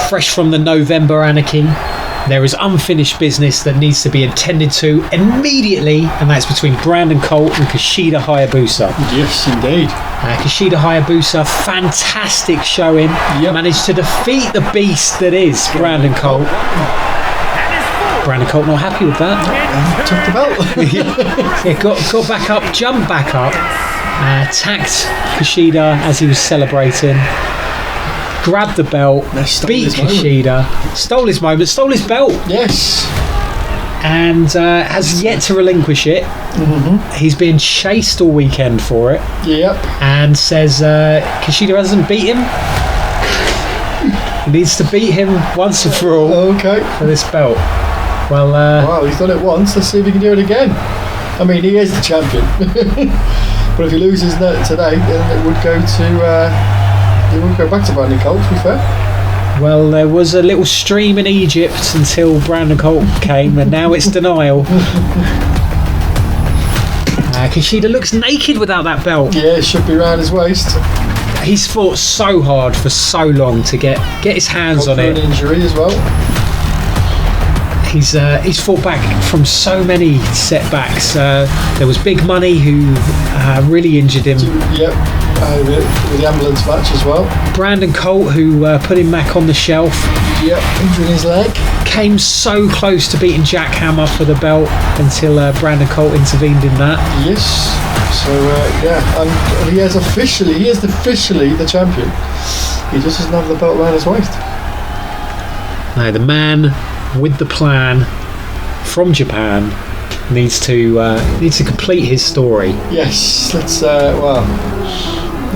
fresh from the November Anarchy. There is unfinished business that needs to be attended to immediately, and that's between Brandon Colt and Kushida Hayabusa. Yes, indeed. Kushida Hayabusa, fantastic showing. Yep. Managed to defeat the beast that is Brandon Colt. Brandon Colt not happy with that. Took the belt. Yeah, got back up, jumped back up, attacked Kushida as he was celebrating. Grabbed the belt, beat Kushida, stole his moment, stole his belt. Yes. And has yet to relinquish it. Mm-hmm. He's been chased all weekend for it. Yep. And says Kushida hasn't beat him. He needs to beat him once and for all. Okay. For this belt. Well, wow, he's done it once. Let's see if he can do it again. I mean, he is the champion. But if he loses today, then it would go to... He won't go back to Brandon Colt, to be fair. Well, there was a little stream in Egypt until Brandon Colt came, and now it's denial. Kushida looks naked without that belt. Yeah, it should be around his waist. He's fought so hard for so long to get his hands on it. An injury as well. He's fought back from so many setbacks. There was Big Money who really injured him. Yep. With the ambulance match as well. Brandon Colt, who put him back on the shelf. Yep, injuring his leg. Came so close to beating Jack Hammer for the belt until Brandon Colt intervened in that. Yes. So yeah, and he is officially the champion. He just doesn't have the belt around his waist. No, the man with the plan from Japan needs to complete his story. Yes. Let's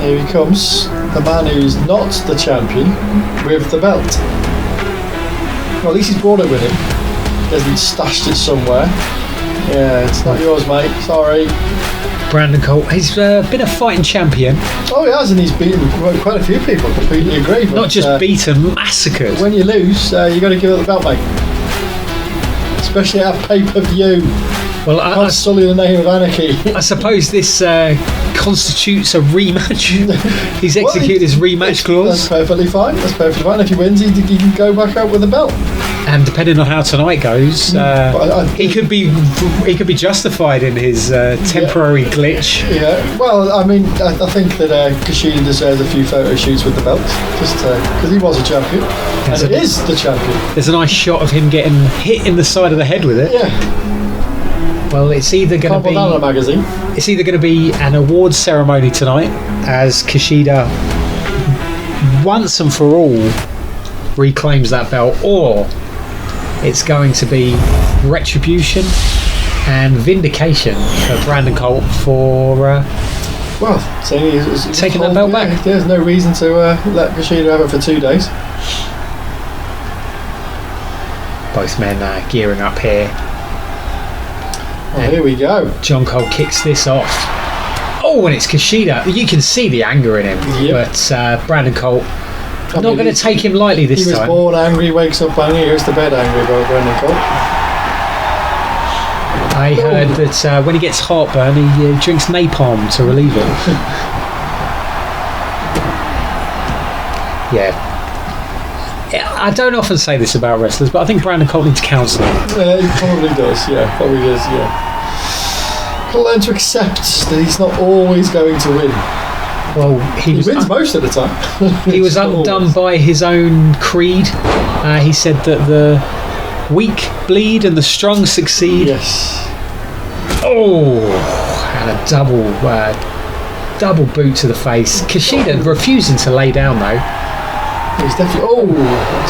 here he comes, the man who's not the champion with the belt. Well, at least he's brought it with him. He hasn't stashed it somewhere. Yeah, it's not yours, mate. Sorry. Brandon Colt, he's been a fighting champion. Oh, he has, and he's beaten quite a few people. Completely agree. But, not just beaten, massacred. When you lose, you got to give up the belt, mate. Especially at pay-per-view. Well, can't sully the name of Anarchy. I suppose this constitutes a rematch. He's executed his rematch clause. That's perfectly fine. If he wins, he can go back out with the belt. And depending on how tonight goes, he could be justified in his temporary glitch. Yeah. Well, I mean, I think that Kushida deserves a few photo shoots with the belt, just because he was a champion, and it is the champion. There's a nice shot of him getting hit in the side of the head with it. Yeah. Well, it's either going to be a magazine. It's either going to be an awards ceremony tonight, as Kushida once and for all reclaims that belt, or it's going to be retribution and vindication for Brandon Colt for taking that belt back. There's no reason to let Kushida have it for 2 days. Both men gearing up here. Oh, here we go. John Cole kicks this off. Oh, and it's Kushida. You can see the anger in him. Yep. But Brandon Colt not going to take him lightly this time. He was born angry, wakes up angry, goes to bed angry about Brandon Colt. I heard that when he gets heartburn, he drinks napalm to relieve it. Yeah. I don't often say this about wrestlers, but I think Brandon Colt needs counselling. He probably does, yeah. Got to learn to accept that he's not always going to win. Well, he wins most of the time. He was undone by his own creed. He said that the weak bleed and the strong succeed. Yes. Oh, and a double boot to the face. Kushida refusing to lay down though. He's definitely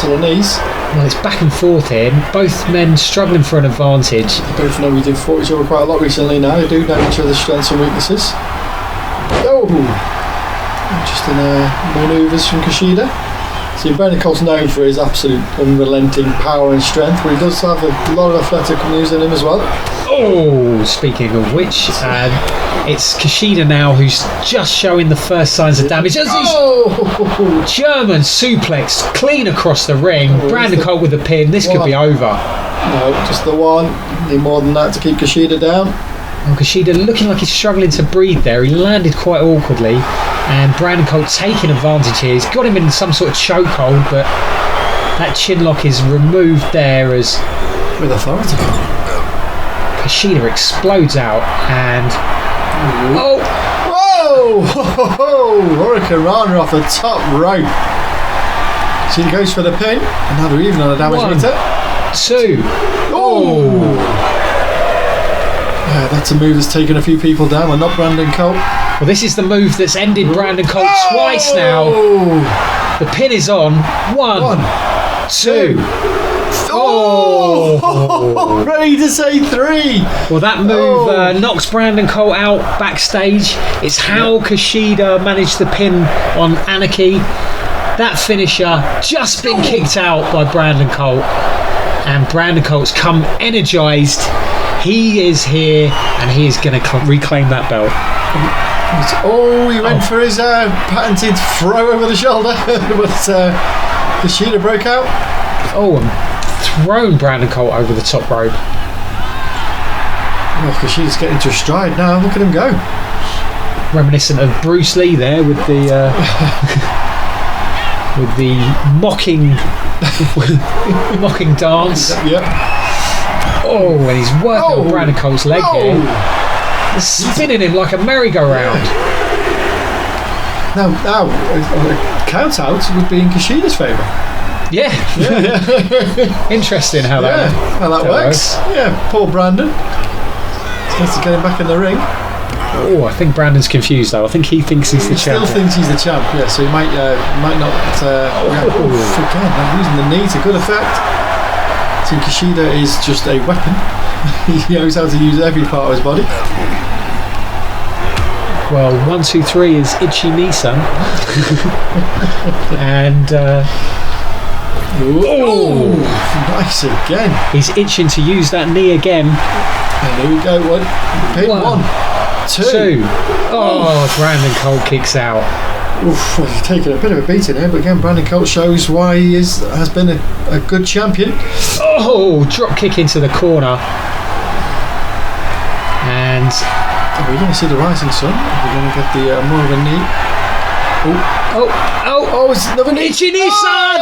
to the knees. Well, it's back and forth here. Both men struggling for an advantage. They both know they've fought each other quite a lot recently now. They do know each other's strengths and weaknesses. Interesting manoeuvres from Kushida. See, Brandon Colt's known for his absolute unrelenting power and strength, but he does have a lot of athletic moves in him as well. Oh, speaking of which, it's Kushida now who's just showing the first signs of damage. German suplex clean across the ring. Brandon Colt with the pin. This could be over. No, just the one. Need more than that to keep Kushida down. Well, Kushida looking like he's struggling to breathe there. He landed quite awkwardly, and Brandon Colt taking advantage here. He's got him in some sort of chokehold, but That chin lock is removed there as with authority. Kushida explodes out and Whoa! Hurricane Rana off the top rope. Kushida goes for the pin, and now they're even on a damage meter. 2. Oh! That's a move that's taken a few people down, but not Brandon Colt. Well, this is the move that's ended Brandon Colt twice now. The pin is on. 1, 2. Oh! Ready to say 3. Well, that move knocks Brandon Colt out backstage. It's how Kushida managed the pin on Anarchy. That finisher just been kicked out by Brandon Colt, and Brandon Colt's come energised. He is here, and he is going to reclaim that belt. He went for his patented throw over the shoulder, but Kushida broke out. And thrown Brandon Colt over the top rope. Kushida's getting to a stride now. Look at him go. Reminiscent of Bruce Lee there with the with the mocking dance. Yep. And he's working on Brandon Colt's leg here. He's spinning him like a merry-go-round. Now, count out would be in Kushida's favour. Yeah. Interesting how that works. Yeah, poor Brandon. He's going to get him back in the ring. I think Brandon's confused though. I think he thinks he's the champ. He still thinks he's the champ, yeah, so he might not. Again, I'm using the knee to good effect. So Kushida is just a weapon. He knows how to use every part of his body. Well, 1, 2, 3 is Itchy Nissan. And nice again. He's itching to use that knee again. And here we go. Pin 1, 2. Brandon Colt kicks out. He's taken a bit of a beating here, but again, Brandon Colt shows why he has been a good champion. Drop kick into the corner. And are we going to see the rising sun? Are we going to get the more of a knee? It's another knee. Itchy Nissan!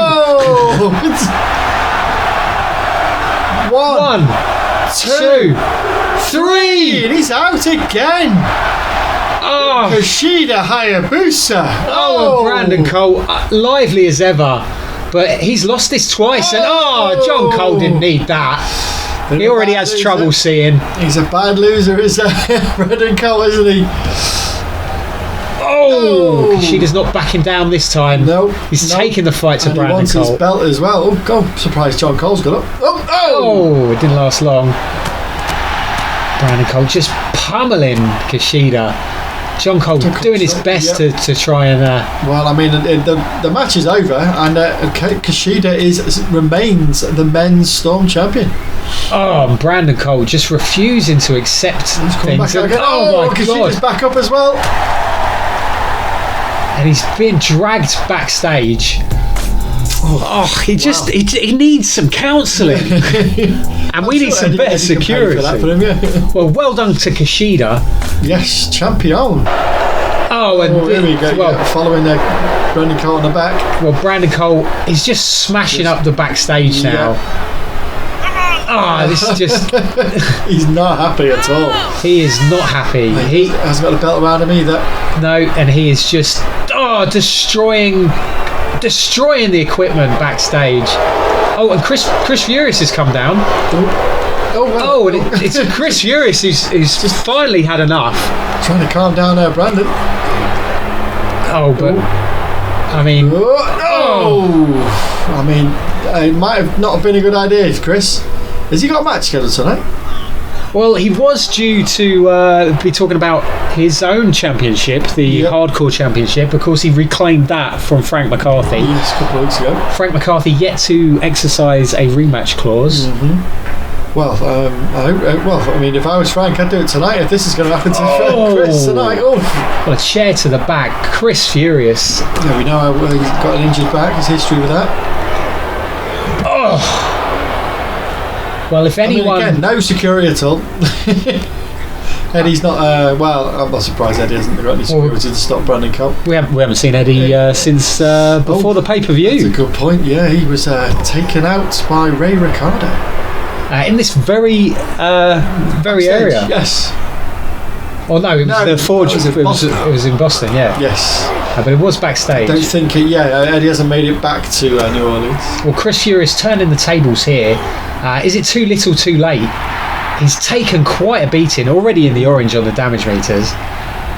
1, 2, 3, and he's out again. Kushida Hayabusa. And Brandon Colt, lively as ever, but he's lost this twice. And John Cole didn't need that. He already has trouble seeing. He's a bad loser, is Brandon Colt, isn't he? Kushida's not backing down this time. He's taking the fight to Brandon Colt. He wants his belt as well. Surprised John Cole's got up. It didn't last long. Brandon Colt just pummeling Kushida. John Colt doing his best to try and. The match is over, and Kushida remains the men's Storm champion. And Brandon Colt just refusing to accept things. My God! Kushida's back up as well. And he's being dragged backstage. He needs some counselling. And we need some better security. Well done to Kushida. Yes, champion. Here we go. Following Brandon Colt on the back. Well, Brandon Colt is just smashing up the backstage now. This is just. He's not happy at all. He is not happy. He hasn't got a belt around him either. No, and he is just destroying the equipment backstage. And Chris Furious has come down. And it's Chris Furious who's just finally had enough. Trying to calm down there, Brandon. It might have not been a good idea, Chris. Has he got a match scheduled tonight? Well, he was due to be talking about his own championship, the Hardcore Championship. Of course, he reclaimed that from Frank McCarthy. Yes, a couple of weeks ago. Frank McCarthy yet to exercise a rematch clause. Mm-hmm. Well, if I was Frank, I'd do it tonight. If this is going to happen to Chris tonight, Well, a chair to the back. Chris Furious. Yeah, we know how he's got an injured back. His history with that. Well, if anyone... again, no security at all. Eddie's not. I'm not surprised Eddie hasn't got any security to stop Brandon Colt. We haven't seen Eddie since before the pay-per-view. That's a good point. Yeah, he was taken out by Ray Ricardo in this very area. Yes. Oh no, it was the Forge. It was in Boston. Yeah. Yes. But it was backstage. I don't think Eddie hasn't made it back to New Orleans. Well, Chris Furious turning the tables here. Is it too little, too late? He's taken quite a beating already in the orange on the damage meters.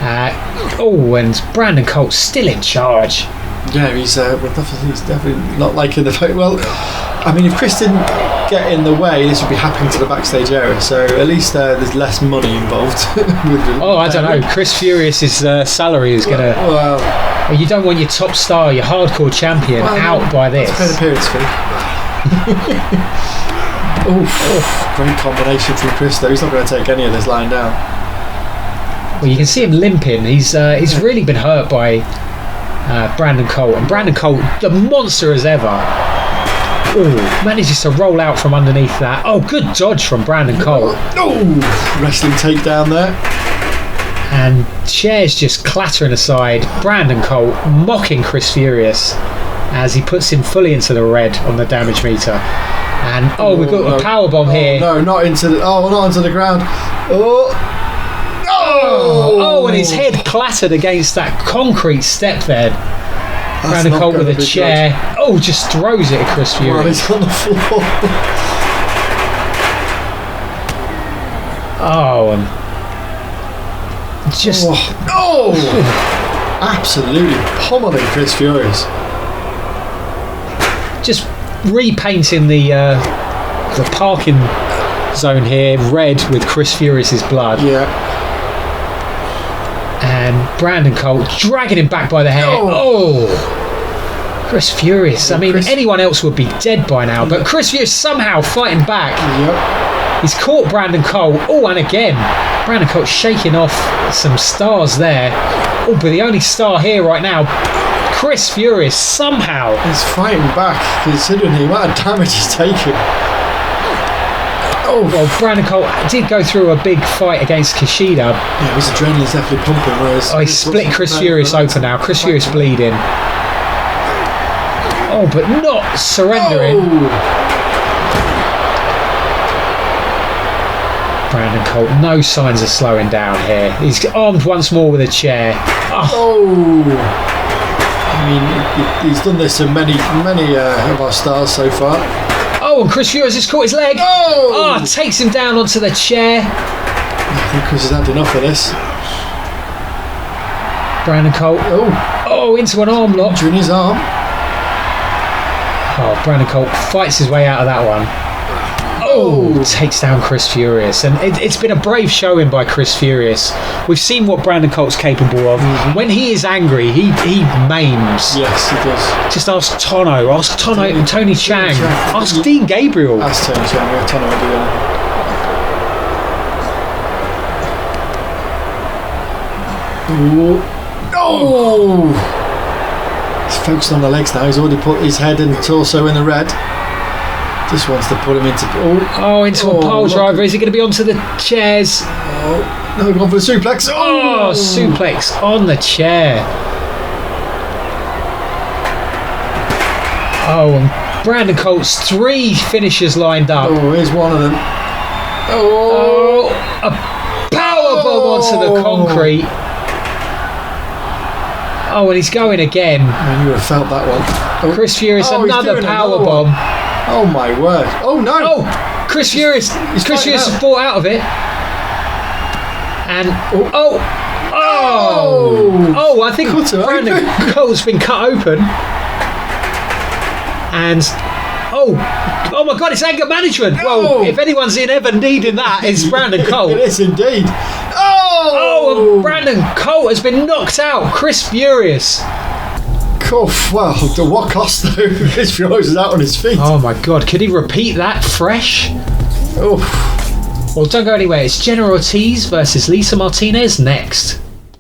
And Brandon Colt still in charge. Yeah, he's definitely not liking the fight. Well, I mean, if Chris didn't get in the way, this would be happening to the backstage area. So at least there's less money involved. I don't know. Chris Furious's salary is going to... Well, you don't want your top star, your hardcore champion, out by this. That's an appearance fee. Great combination from Chris, though. He's not going to take any of this lying down. Well, you can see him limping. He's really been hurt by Brandon Colt. And Brandon Colt, the monster as ever, manages to roll out from underneath that. Good dodge from Brandon Colt. Wrestling takedown there. And chairs just clattering aside. Brandon Colt mocking Chris Furious as he puts him fully into the red on the damage meter. And we've got a powerbomb here. No, not into the ground. And his head clattered against that concrete step there. Brandon Colt with a chair. Good. Just throws it at Chris Furious. Well, he's on the floor. And just absolutely pummeling Chris Furious. Just repainting the parking zone here red with Chris Furious's blood. Yeah. And Brandon Colt dragging him back by the hair. Chris Furious. I mean, anyone else would be dead by now, but Chris Furious somehow fighting back. Yep. He's caught Brandon Colt. And again, Brandon Colt shaking off some stars there. But the only star here right now, Chris Furious somehow. He's fighting back, considering the amount of damage he's taken. Well, Brandon Colt did go through a big fight against Kushida. Yeah, his adrenaline's definitely pumping. He split Chris Furious open now. Chris Furious bleeding. But not surrendering. Brandon Colt, no signs of slowing down here. He's armed once more with a chair. I mean, he's done this to many of our stars so far. And Chris Furious has caught his leg. Takes him down onto the chair. I think Chris has had enough of this. Brandon Colt. Into an arm lock. Injuring his arm. Brandon Colt fights his way out of that one. Takes down Chris Furious. And it's been a brave showing by Chris Furious. We've seen what Brandon Colt's capable of. Mm-hmm. When he is angry, he maims. Yes, he does. Just ask Tono. Ask Tony Chang. Ask Dean Gabriel. Ask Tony Chang. Yeah, Tono will do that. He's focused on the legs now. He's already put his head and torso in the red. Just wants to put him into into a pile driver. Is he going to be onto the chairs? No, gone for the suplex. Suplex on the chair. And Brandon Colt's 3 finishers lined up. Here's one of them. A powerbomb onto the concrete. And he's going again. You would have felt that one. Chris Furious, another powerbomb. Oh my word! Oh no! Chris Furious! Chris Furious has fought out of it. And I think Brandon Colt's been cut open. And oh my God! It's anger management. Well, if anyone's ever needing that, it's Brandon Colt. It is indeed. And Brandon Colt has been knocked out. Chris Furious. Well, at what cost though? Chris Furious is out on his feet. Oh my God, could he repeat that fresh? Well, don't go anywhere. It's Jenna Ortiz versus Lisa Martinez next.